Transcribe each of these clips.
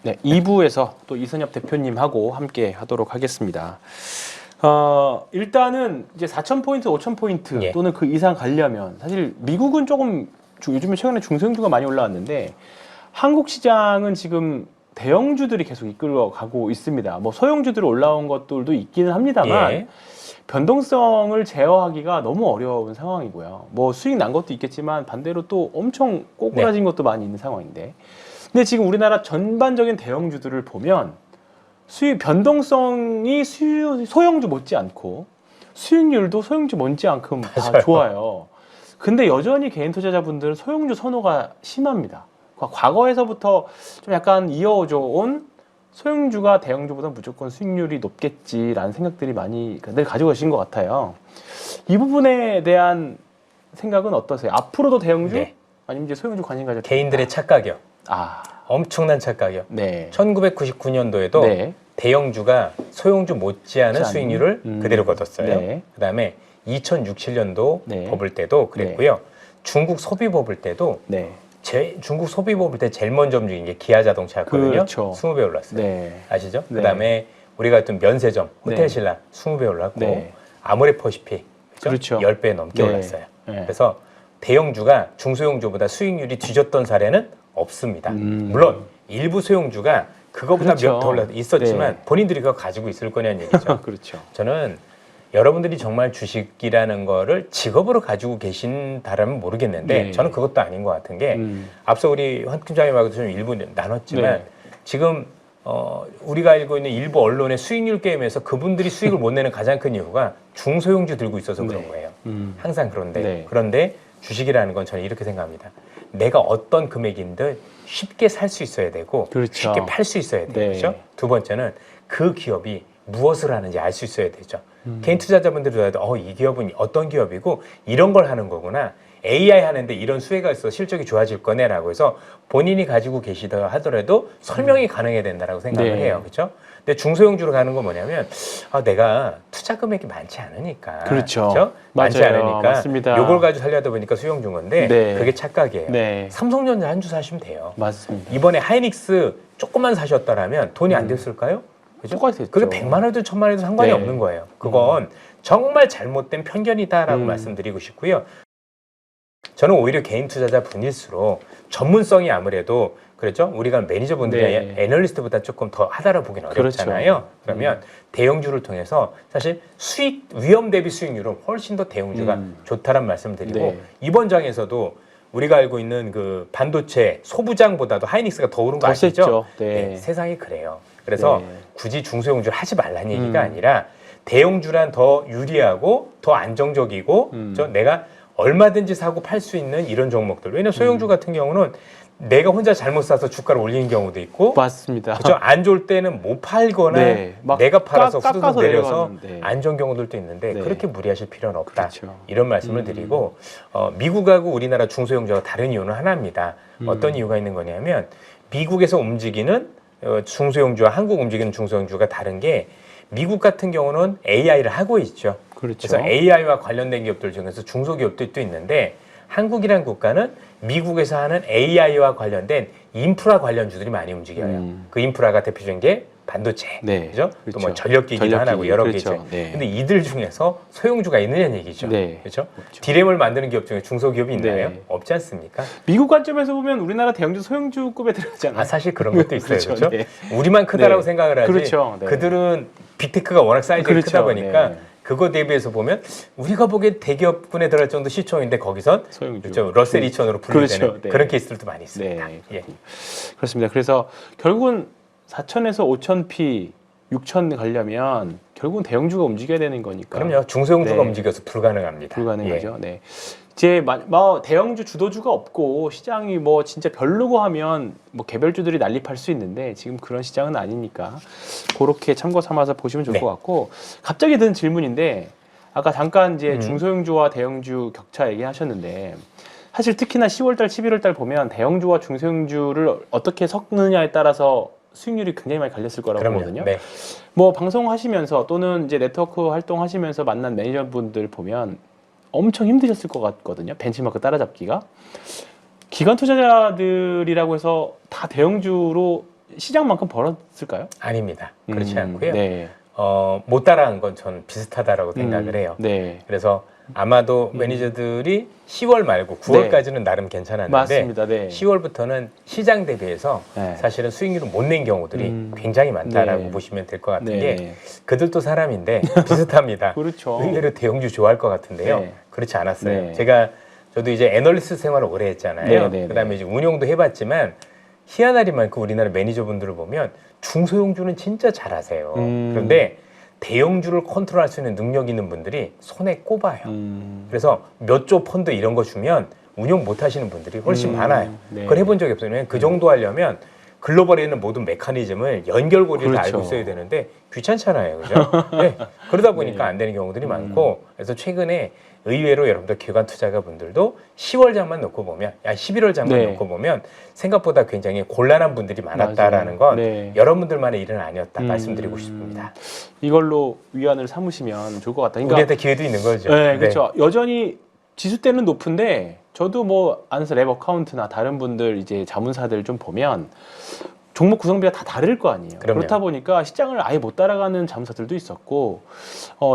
네, 2부에서 또 이선엽 대표님하고 함께 하도록 하겠습니다. 일단은 이제 4,000포인트, 5,000포인트 예. 또는 그 이상 가려면 사실 미국은 조금 요즘에 최근에 중소형주가 많이 올라왔는데 한국 시장은 지금 대형주들이 계속 이끌어가고 있습니다. 뭐 소형주들이 올라온 것들도 있기는 합니다만 예. 변동성을 제어하기가 너무 어려운 상황이고요. 뭐 수익 난 것도 있겠지만 반대로 또 엄청 꼬꾸라진 것도 많이 있는 상황인데 근데 지금 우리나라 전반적인 대형주들을 보면 수익 변동성이 소형주 못지않고 수익률도 소형주 못지않게 다 좋아요. 근데 여전히 개인 투자자분들은 소형주 선호가 심합니다. 과거에서부터 좀 약간 이어져 온 소형주가 대형주보다 무조건 수익률이 높겠지라는 생각들이 많이 늘 가지고 계신 것 같아요. 이 부분에 대한 생각은 어떠세요? 앞으로도 대형주? 네. 아니면 이제 소형주 관심 가질 개인들의 착각이요. 아, 엄청난 착각이요. 네. 1999년도에도 네. 대형주가 소형주 못지않은 수익률을 그대로 거뒀어요. 네. 그다음에 2006, 7년도 네. 법을 때도 그랬고요. 중국 소비 법을 때도 네. 중국 소비 법을 때 제일 먼저 움직인 게 기아자동차였거든요. 그렇죠. 20배 올랐어요. 네. 아시죠? 네. 그다음에 우리가 했던 면세점, 네. 호텔신라 20배 올랐고 네. 아모레퍼시픽 그렇죠. 10배 넘게 네. 올랐어요. 네. 그래서 대형주가 중소형주보다 수익률이 뒤졌던 사례는 없습니다. 물론 일부 소형주가 그거보다 그렇죠. 몇 더 올라 있었지만 네. 본인들이 그거 가지고 있을 거냐는 얘기죠. 그렇죠. 저는 여러분들이 정말 주식이라는 거를 직업으로 가지고 계신다라면 모르겠는데 네. 저는 그것도 아닌 것 같은 게 앞서 우리 황 팀장님하고도 좀 일부 나눴지만 네. 지금 우리가 알고 있는 일부 언론의 수익률 게임에서 그분들이 수익을 못 내는 가장 큰 이유가 중소형주 들고 있어서 그런 네. 거예요. 항상 그런데 네. 그런데 주식이라는 건 저는 이렇게 생각합니다. 내가 어떤 금액인들 쉽게 살 수 있어야 되고 그렇죠. 쉽게 팔 수 있어야 돼요. 네. 그렇죠? 두 번째는 그 기업이 무엇을 하는지 알 수 있어야 되죠. 개인 투자자분들도 이 기업은 어떤 기업이고 이런 걸 하는 거구나. AI 하는데 이런 수혜가 있어 실적이 좋아질 거네라고 해서 본인이 가지고 계시다 하더라도 설명이 가능해야 된다라고 생각을 네. 해요. 그렇죠? 근데 중소형주로 가는 건 뭐냐면 내가 투자 금액이 많지 않으니까 그렇죠. 많지 맞아요. 않으니까 맞습니다. 요걸 가지고 살려다 보니까 수형주인 건데 네. 그게 착각이에요. 네. 삼성전자 한 주 사시면 돼요. 맞습니다. 이번에 하이닉스 조금만 사셨다라면 돈이 안 됐을까요? 그죠? 똑같이 됐죠. 그게 100만 원이든 1000만 원이든 상관이 네. 없는 거예요. 그건 정말 잘못된 편견이다라고 말씀드리고 싶고요. 저는 오히려 개인 투자자 분일수록 전문성이 아무래도 그렇죠? 우리가 매니저분들이 네. 애널리스트보다 조금 더 하다라 보기는 어렵잖아요. 그렇죠. 그러면 대형주를 통해서 사실 수익 위험 대비 수익률은 훨씬 더 대형주가 좋다란 말씀을 드리고 네. 이번 장에서도 우리가 알고 있는 그 반도체 소부장보다도 하이닉스가 더 오른 거 더 아시죠? 셌죠. 네. 세상이 그래요. 그래서 네. 굳이 중소형주를 하지 말라는 얘기가 아니라 대형주란 더 유리하고 더 안정적이고 내가 얼마든지 사고 팔 수 있는 이런 종목들. 왜냐면 소형주 같은 경우는 내가 혼자 잘못 사서 주가를 올리는 경우도 있고 맞습니다. 그렇죠? 안 좋을 때는 못 팔거나 네, 막 내가 팔아서 깎아서 후두둑 내려서 내려가는데. 안 좋은 경우들도 있는데 네. 그렇게 무리하실 필요는 없다. 그렇죠. 이런 말씀을 드리고 미국하고 우리나라 중소형주가 다른 이유는 하나입니다. 어떤 이유가 있는 거냐면 미국에서 움직이는 중소형주와 한국 움직이는 중소형주가 다른 게 미국 같은 경우는 AI를 하고 있죠. 그렇죠. 그래서 AI와 관련된 기업들 중에서 중소기업들도 있는데 한국이라는 국가는 미국에서 하는 AI와 관련된 인프라 관련주들이 많이 움직여요. 그 인프라가 대표적인 게 반도체, 네, 그죠? 그렇죠. 또 뭐 전력기기도 하나고 여러 그렇죠. 개죠. 네. 근데 이들 중에서 소형주가 있느냐는 얘기죠. 네. 그렇죠? 없죠. 디램을 만드는 기업 중에 중소기업이 있나요? 네. 없지 않습니까? 미국 관점에서 보면 우리나라 대형주 소형주급에 들어가잖아요. 사실 그런 것도 있어요. 그렇죠. 그렇죠? 네. 우리만 크다라고 네. 생각을 하지. 그렇죠. 네. 그들은 빅테크가 워낙 사이즈가 그렇죠. 크다 보니까 네. 그거 대비해서 보면 우리가 보기엔 대기업군에 들어갈 정도 시총인데 거기선 소형주. 그렇죠. 러셀 2000으로 분류되는 그렇죠. 네. 그런 케이스들도 많이 있습니다. 네. 예. 그렇습니다. 그래서 결국은 4,000에서 5,000P, 6,000 가려면 결국은 대형주가 움직여야 되는 거니까. 그럼요. 중소형주가 네. 움직여서 불가능합니다. 불가능하죠. 예. 네. 이제 뭐 대형주 주도주가 없고 시장이 뭐 진짜 별로고 하면 뭐 개별주들이 난립할 수 있는데 지금 그런 시장은 아니니까 그렇게 참고 삼아서 보시면 좋을 네. 것 같고 갑자기 든 질문인데 아까 잠깐 이제 중소형주와 대형주 격차 얘기하셨는데 사실 특히나 10월달, 11월달 보면 대형주와 중소형주를 어떻게 섞느냐에 따라서 수익률이 굉장히 많이 갈렸을 거라고 그럼요. 보거든요. 네. 뭐 방송하시면서 또는 이제 네트워크 활동하시면서 만난 매니저분들 보면 엄청 힘드셨을 것 같거든요. 벤치마크 따라잡기가. 기관 투자자들이라고 해서 다 대형주로 시장만큼 벌었을까요? 아닙니다. 그렇지 않고요. 네. 못 따라한 건 저는 비슷하다라고 생각을 해요. 네. 그래서 아마도 매니저들이 10월 말고 9월까지는 나름 괜찮았는데 맞습니다. 네. 10월부터는 시장 대비해서 네. 사실은 수익률을 못 낸 경우들이 굉장히 많다라고 네. 보시면 될 것 같은 네. 게 그들도 사람인데 비슷합니다. 그렇죠. 의외로 대형주 좋아할 것 같은데요. 네. 그렇지 않았어요. 네. 저도 이제 애널리스트 생활을 오래 했잖아요. 네, 네, 그다음에 네. 이제 운용도 해봤지만 희한하리만큼 우리나라 매니저분들을 보면 중소형주는 진짜 잘하세요. 그런데 대형주를 컨트롤할 수 있는 능력 있는 분들이 손에 꼽아요. 그래서 몇 조 펀드 이런 거 주면 운용 못 하시는 분들이 훨씬 많아요. 네. 그걸 해본 적이 없어요. 왜냐면 그 정도 하려면 글로벌에 있는 모든 메커니즘을 연결고리를 다 그렇죠. 알고 있어야 되는데 귀찮잖아요. 그죠? 네. 그러다 보니까 네. 안 되는 경우들이 많고 그래서 최근에 의외로 여러분들 기관 투자가분들도 10월 장만 놓고 보면 11월 장만 네. 놓고 보면 생각보다 굉장히 곤란한 분들이 많았다라는 건 네. 여러분들만의 일은 아니었다 말씀드리고 싶습니다. 이걸로 위안을 삼으시면 좋을 것 같다. 그러니까 우리한테 기회도 있는 거죠. 네, 그렇죠. 여전히 지수대는 높은데 저도 뭐 안에서 랩 어카운트나 다른 분들 이제 자문사들 좀 보면 종목 구성비가 다 다를 거 아니에요. 그럼요. 그렇다 보니까 시장을 아예 못 따라가는 자문사들도 있었고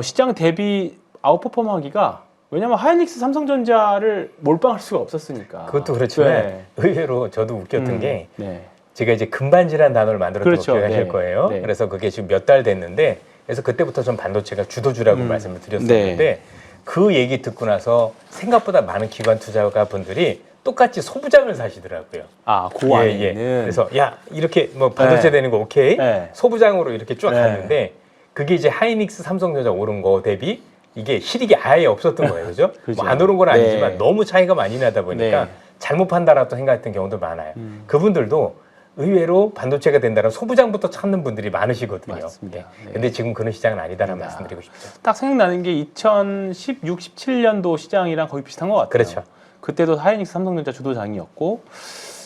시장 대비 아웃퍼폼 하기가 왜냐면 하이닉스 삼성전자를 몰빵할 수가 없었으니까. 그것도 그렇지만 네. 의외로 저도 웃겼던 게 네. 제가 이제 금반지라는 단어를 만들었던 그렇죠. 거 기억하실 네. 거예요. 네. 그래서 그게 지금 몇 달 됐는데 그래서 그때부터 전 반도체가 주도주라고 말씀을 드렸었는데 네. 그 얘기 듣고 나서 생각보다 많은 기관 투자가 분들이 똑같이 소부장을 사시더라고요. 아, 그 안에 있는. 그래서 야 이렇게 뭐 반도체 네. 되는 거 오케이. 네. 소부장으로 이렇게 쫙 네. 갔는데 그게 이제 하이닉스 삼성전자 오른 거 대비 이게 실익이 아예 없었던 거예요. 그죠? 그렇죠. 뭐 안 오른 건 아니지만 네. 너무 차이가 많이 나다 보니까 네. 잘못 판단하고 생각했던 경우도 많아요. 그분들도 의외로 반도체가 된다는 소부장부터 찾는 분들이 많으시거든요. 맞습니다. 네. 근데 지금 그런 시장은 아니다라는 말씀드리고 싶죠. 딱 생각나는 게 2016, 17년도 시장이랑 거의 비슷한 것 같아요. 그렇죠. 그때도 하이닉스 삼성전자 주도장이었고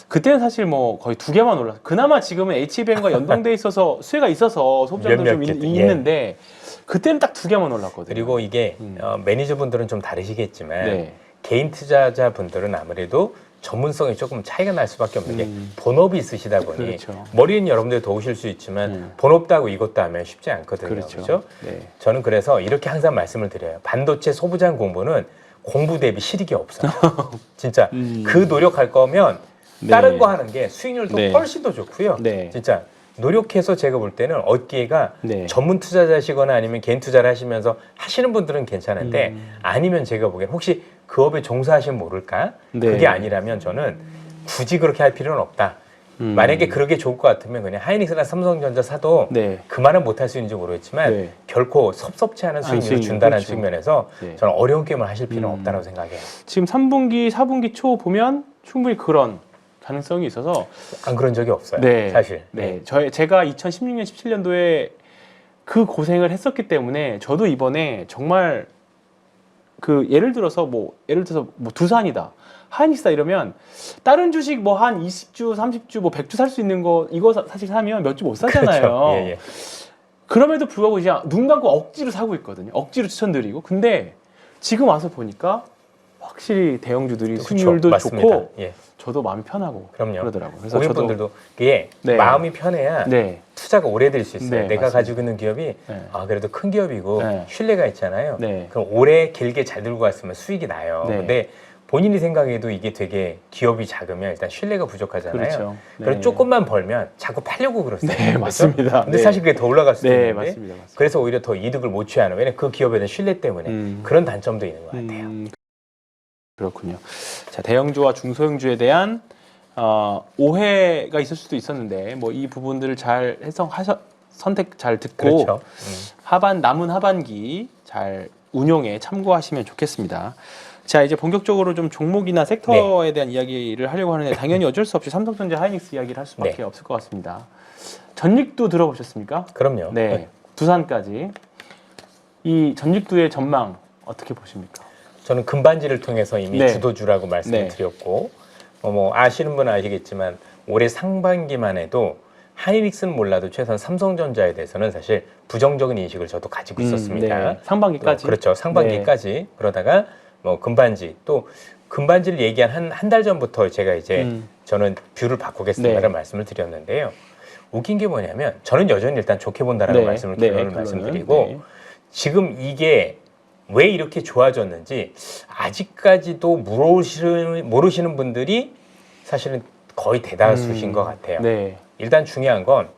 그때는 사실 뭐 거의 두 개만 올랐어요. 그나마 지금은 HBM과 연동돼 있어서 수혜가 있어서 소비자들 좀 몇몇 개, 있는데 그때는 딱 두 개만 올랐거든요. 그리고 이게 매니저분들은 좀 다르시겠지만 네. 개인 투자자분들은 아무래도 전문성이 조금 차이가 날 수밖에 없는 게 본업이 있으시다 보니 그렇죠. 머리는 여러분들 도우실 수 있지만 본업도 하고 이것도 하면 쉽지 않거든요. 그렇죠. 그렇죠? 네. 저는 그래서 이렇게 항상 말씀을 드려요. 반도체 소부장 공부는 공부 대비 실익이 없어요. 진짜 그 노력할 거면 다른 네. 거 하는 게 수익률도 네. 훨씬 더 좋고요. 네. 진짜 노력해서 제가 볼 때는 얻기가 네. 전문 투자자시거나 아니면 개인 투자를 하시면서 하시는 분들은 괜찮은데 아니면 제가 보기엔 혹시 그 업에 종사하시면 모를까? 네. 그게 아니라면 저는 굳이 그렇게 할 필요는 없다. 만약에 그러게 좋을 것 같으면 그냥 하이닉스나 삼성전자 사도 네. 그만은 못할 수 있는지 모르겠지만 네. 결코 섭섭치 않은 수익률을 수익률, 준다는 그렇죠. 측면에서 네. 저는 어려운 게임을 하실 필요는 없다고 생각해요. 지금 3분기, 4분기 초 보면 충분히 그런 가능성이 있어서 안 그런 적이 없어요. 네. 사실. 네. 제가 2016년, 17년도에 그 고생을 했었기 때문에 저도 이번에 정말 예를 들어서 뭐 두산이다. 하이닉스다 이러면 다른 주식 뭐 한 20주, 30주, 뭐 100주 살 수 있는 거 이거 사실 사면 몇 주 못 사잖아요. 그렇죠. 예, 예. 그럼에도 불구하고 그냥 눈 감고 억지로 사고 있거든요. 억지로 추천드리고. 근데 지금 와서 보니까 확실히 대형주들이 그렇죠. 수익률도 맞습니다. 좋고 예. 저도 마음 편하고 그럼요. 그러더라고요. 그래서 고객분들도 그게 네. 마음이 편해야 네. 투자가 오래될 수 있어요. 네, 내가 맞습니다. 가지고 있는 기업이 네. 그래도 큰 기업이고 네. 신뢰가 있잖아요. 네. 그럼 오래 길게 잘 들고 갔으면 수익이 나요. 네. 근데 본인이 생각해도 이게 되게 기업이 작으면 일단 신뢰가 부족하잖아요. 그렇죠. 그래서 네. 조금만 벌면 자꾸 팔려고 그러세요. 네, 그렇죠? 맞습니다. 근데 네. 사실 그게 더 올라갈 수도 네, 있는데 맞습니다. 그래서 오히려 더 이득을 못 취하는 왜냐면 그 기업에 대한 신뢰 때문에 그런 단점도 있는 것 같아요. 그렇군요. 자, 대형주와 중소형주에 대한 오해가 있을 수도 있었는데 뭐 이 부분들을 잘 선택 잘 듣고 그렇죠. 남은 하반기 잘 운용에 참고하시면 좋겠습니다. 자, 이제 본격적으로 좀 종목이나 섹터에 대한 이야기를 하려고 하는데 당연히 어쩔 수 없이 삼성전자 하이닉스 이야기를 할 수밖에 네. 없을 것 같습니다. 전직도 들어보셨습니까? 그럼요. 네. 두산까지. 이 전직도의 전망 어떻게 보십니까? 저는 금반지를 통해서 이미 네. 주도주라고 말씀을 네. 드렸고 뭐 아시는 분은 아시겠지만 올해 상반기만 해도 하이닉스는 몰라도 최소한 삼성전자에 대해서는 사실 부정적인 인식을 저도 가지고 있었습니다. 네. 상반기까지. 그렇죠. 상반기까지. 그러다가 뭐 금반지 또 금반지를 얘기한 한 달 전부터 제가 이제 저는 뷰를 바꾸겠습니다라는 네. 말씀을 드렸는데요. 웃긴 게 뭐냐면 저는 여전히 일단 좋게 본다라고 네. 말씀을 네, 결론을 결론은, 말씀드리고 네. 지금 이게 왜 이렇게 좋아졌는지 아직까지도 모르시는 분들이 사실은 거의 대다수신 것 같아요. 네. 일단 중요한 건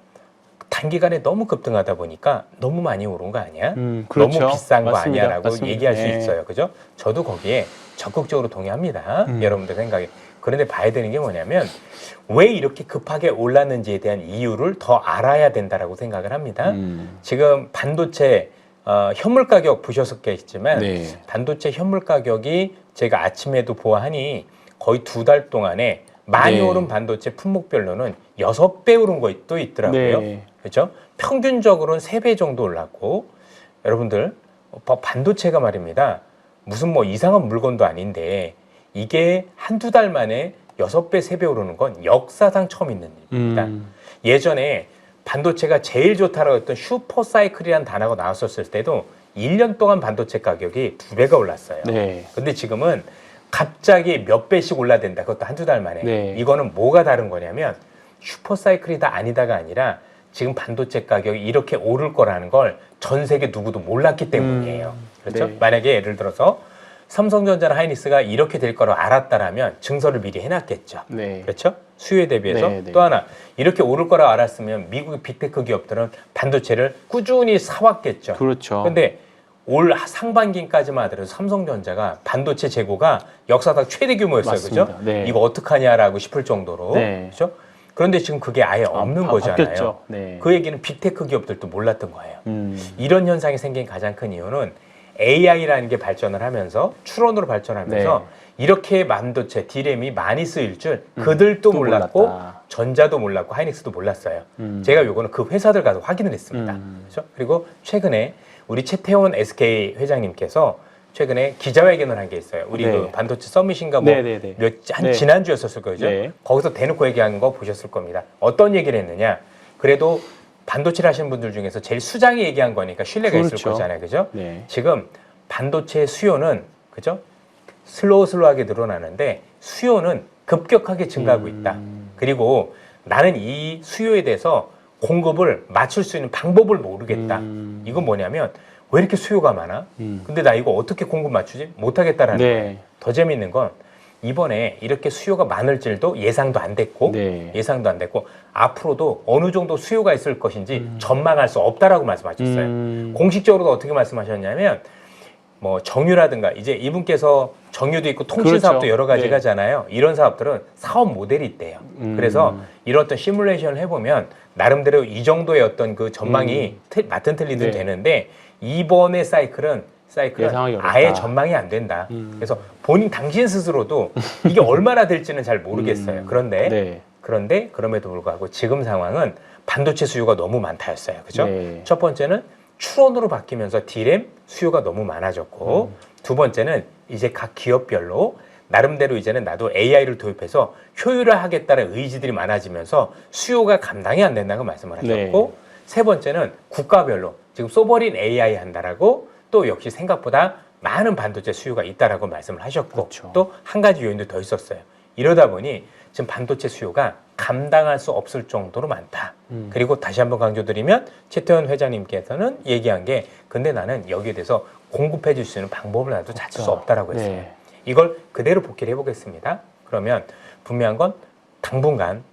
단기간에 너무 급등하다 보니까 너무 많이 오른 거 아니야? 그렇죠. 너무 비싼 거 맞습니다. 아니야라고 맞습니다. 얘기할 수 네. 있어요. 그죠? 저도 거기에 적극적으로 동의합니다. 여러분들 생각에. 그런데 봐야 되는 게 뭐냐면 왜 이렇게 급하게 올랐는지에 대한 이유를 더 알아야 된다라고 생각을 합니다. 지금 반도체 현물 가격 보셨겠지만 네. 반도체 현물 가격이 제가 아침에도 보아하니 거의 2달 동안에 많이 네. 오른 반도체 품목별로는 6배 오른 것도 있더라고요. 네. 그렇죠? 평균적으로는 3배 정도 올랐고 여러분들 반도체가 말입니다. 무슨 뭐 이상한 물건도 아닌데 이게 한두 달 만에 6배, 3배 오르는 건 역사상 처음 있는 일입니다. 예전에 반도체가 제일 좋다라고 했던 슈퍼사이클이라는 단어가 나왔었을 때도 1년 동안 반도체 가격이 2배가 올랐어요. 네. 근데 지금은 갑자기 몇 배씩 올라댄다. 그것도 한두 달 만에. 네. 이거는 뭐가 다른 거냐면 슈퍼사이클이다 아니다가 아니라 지금 반도체 가격이 이렇게 오를 거라는 걸 전 세계 누구도 몰랐기 때문이에요. 그렇죠? 네. 만약에 예를 들어서 삼성전자나 하이닉스가 이렇게 될 거라고 알았다라면 증설을 미리 해놨겠죠. 네. 그렇죠? 수요에 대비해서. 네, 네. 또 하나 이렇게 오를 거라고 알았으면 미국의 빅테크 기업들은 반도체를 꾸준히 사왔겠죠. 그렇죠. 근데 올 상반기까지만 하더라도 삼성전자가 반도체 재고가 역사상 최대 규모였어요. 맞습니다. 그죠? 네. 이거 어떡하냐라고 싶을 정도로. 네. 그죠? 그런데 지금 그게 아예 없는 거잖아요. 바뀌었죠. 네. 그 얘기는 빅테크 기업들도 몰랐던 거예요. 이런 현상이 생긴 가장 큰 이유는 AI라는 게 발전을 하면서 추론으로 발전하면서 네. 이렇게 반도체, D램이 많이 쓰일 줄 그들도 또 몰랐고 몰랐다. 전자도 몰랐고 하이닉스도 몰랐어요. 제가 요거는 그 회사들 가서 확인을 했습니다. 그렇죠? 그리고 최근에 우리 최태원 SK 회장님께서 최근에 기자회견을 한 게 있어요. 우리 네. 그 반도체 서밋인가 뭐 네, 네, 네. 한 네. 지난주였었을 거죠. 네. 거기서 대놓고 얘기한 거 보셨을 겁니다. 어떤 얘기를 했느냐? 그래도 반도체를 하시는 분들 중에서 제일 수장이 얘기한 거니까 신뢰가 있을 그렇죠. 거잖아요. 그죠? 네. 지금 반도체 수요는 그죠? 슬로우하게 늘어나는데 수요는 급격하게 증가하고 있다. 그리고 나는 이 수요에 대해서 공급을 맞출 수 있는 방법을 모르겠다. 이건 뭐냐면 왜 이렇게 수요가 많아? 근데 나 이거 어떻게 공급 맞추지? 못하겠다라는 네. 거예요. 더 재밌는 건 이번에 이렇게 수요가 많을 줄도 예상도 안 됐고 네. 예상도 안 됐고 앞으로도 어느 정도 수요가 있을 것인지 전망할 수 없다라고 말씀하셨어요. 공식적으로도 어떻게 말씀하셨냐면 뭐 정유라든가 이제 이분께서 정유도 있고 통신 사업도 그렇죠. 여러 가지가 네. 하잖아요. 이런 사업들은 사업 모델이 있대요. 그래서 이런 어떤 시뮬레이션을 해보면 나름대로 이 정도의 어떤 그 전망이 맞든 틀리든 네. 되는데 이번의 사이클은 예상하기 어렵다. 아예 전망이 안 된다. 그래서 당신 스스로도 이게 얼마나 될지는 잘 모르겠어요. 그런데 네. 그럼에도 불구하고 지금 상황은 반도체 수요가 너무 많다였어요. 그죠? 네. 첫 번째는 추론으로 바뀌면서 D램 수요가 너무 많아졌고 두 번째는 이제 각 기업별로 나름대로 이제는 나도 AI를 도입해서 효율화하겠다는 의지들이 많아지면서 수요가 감당이 안 된다고 말씀을 하셨고 네. 세 번째는 국가별로 지금 소버린 AI 한다라고 또 역시 생각보다 많은 반도체 수요가 있다라고 말씀을 하셨고 그렇죠. 또 한 가지 요인도 더 있었어요. 이러다 보니 지금 반도체 수요가 감당할 수 없을 정도로 많다. 그리고 다시 한번 강조드리면 최태원 회장님께서는 얘기한 게 근데 나는 여기에 대해서 공급해 줄 수 있는 방법을 나도 찾을 수 없다라고 했어요. 네. 이걸 그대로 복기를 해보겠습니다. 그러면 분명한 건 당분간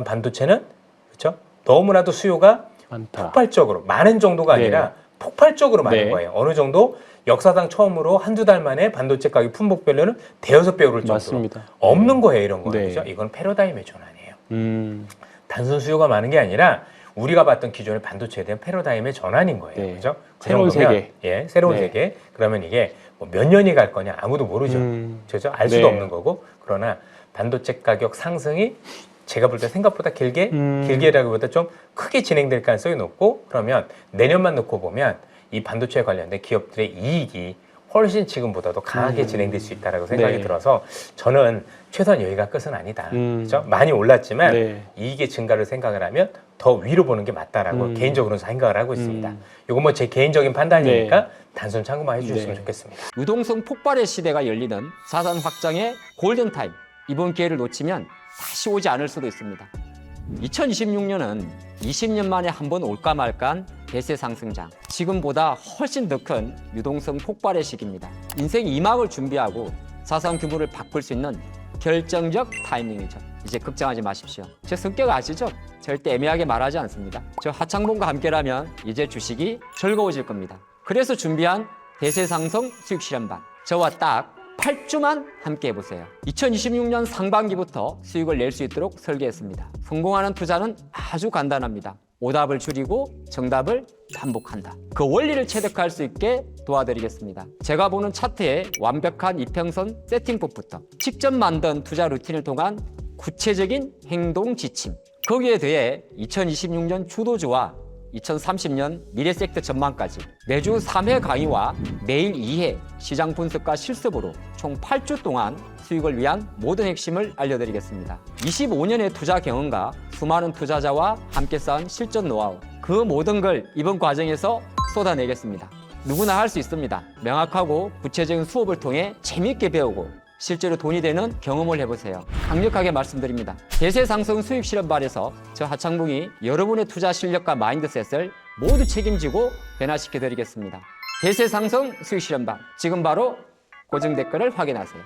반도체는 그렇죠? 너무나도 수요가 많다. 폭발적으로 많은 정도가 네. 아니라 폭발적으로 많은 네. 거예요. 어느 정도 역사상 처음으로 한두 달 만에 반도체 가격 품목별로는 대여섯 배 오를 정도로 맞습니다. 없는 거예요. 이런 거는. 네. 그죠? 이건 패러다임의 전환이에요. 단순 수요가 많은 게 아니라 우리가 봤던 기존의 반도체에 대한 패러다임의 전환인 거예요. 네. 그죠? 그 새로운 정도면, 세계. 예, 새로운 네. 세계. 그러면 이게 뭐 몇 년이 갈 거냐 아무도 모르죠. 그죠? 알 수도 네. 없는 거고. 그러나 반도체 가격 상승이 제가 볼 때 생각보다 길게라기보다 좀 크게 진행될 가능성이 높고 그러면 내년만 놓고 보면 이 반도체에 관련된 기업들의 이익이 훨씬 지금보다도 강하게 진행될 수 있다라고 생각이 네. 들어서 저는 최소한 여기가 끝은 아니다. 그렇죠? 많이 올랐지만 네. 이익의 증가를 생각을 하면 더 위로 보는 게 맞다라고 개인적으로는 생각을 하고 있습니다. 이거 뭐 제 개인적인 판단이니까 네. 단순 참고만 해주셨으면 네. 좋겠습니다. 유동성 폭발의 시대가 열리는 자산 확장의 골든타임. 이번 기회를 놓치면 다시 오지 않을 수도 있습니다. 2026년은 20년 만에 한 번 올까 말까한 대세 상승장. 지금보다 훨씬 더 큰 유동성 폭발의 시기입니다. 인생 2막을 준비하고 자산 규모를 바꿀 수 있는 결정적 타이밍이죠. 이제 걱정하지 마십시오. 제 성격 아시죠? 절대 애매하게 말하지 않습니다. 저 하창봉과 함께라면 이제 주식이 즐거워질 겁니다. 그래서 준비한 대세 상승 수익 실현반. 저와 딱 8주만 함께 해보세요. 2026년 상반기부터 수익을 낼 수 있도록 설계했습니다. 성공하는 투자는 아주 간단합니다. 오답을 줄이고 정답을 반복한다. 그 원리를 체득할 수 있게 도와드리겠습니다. 제가 보는 차트의 완벽한 이평선 세팅법부터 직접 만든 투자 루틴을 통한 구체적인 행동 지침, 거기에 대해 2026년 주도주와 2030년 미래 섹터 전망까지 매주 3회 강의와 매일 2회 시장 분석과 실습으로 총 8주 동안 수익을 위한 모든 핵심을 알려드리겠습니다. 25년의 투자 경험과 수많은 투자자와 함께 쌓은 실전 노하우, 그 모든 걸 이번 과정에서 쏟아내겠습니다. 누구나 할 수 있습니다. 명확하고 구체적인 수업을 통해 재미있게 배우고 실제로 돈이 되는 경험을 해보세요. 강력하게 말씀드립니다. 대세 상승 수익 실현반에서 저 하창봉이 여러분의 투자 실력과 마인드셋을 모두 책임지고 변화시켜 드리겠습니다. 대세 상승 수익 실현반, 지금 바로 고정 댓글을 확인하세요.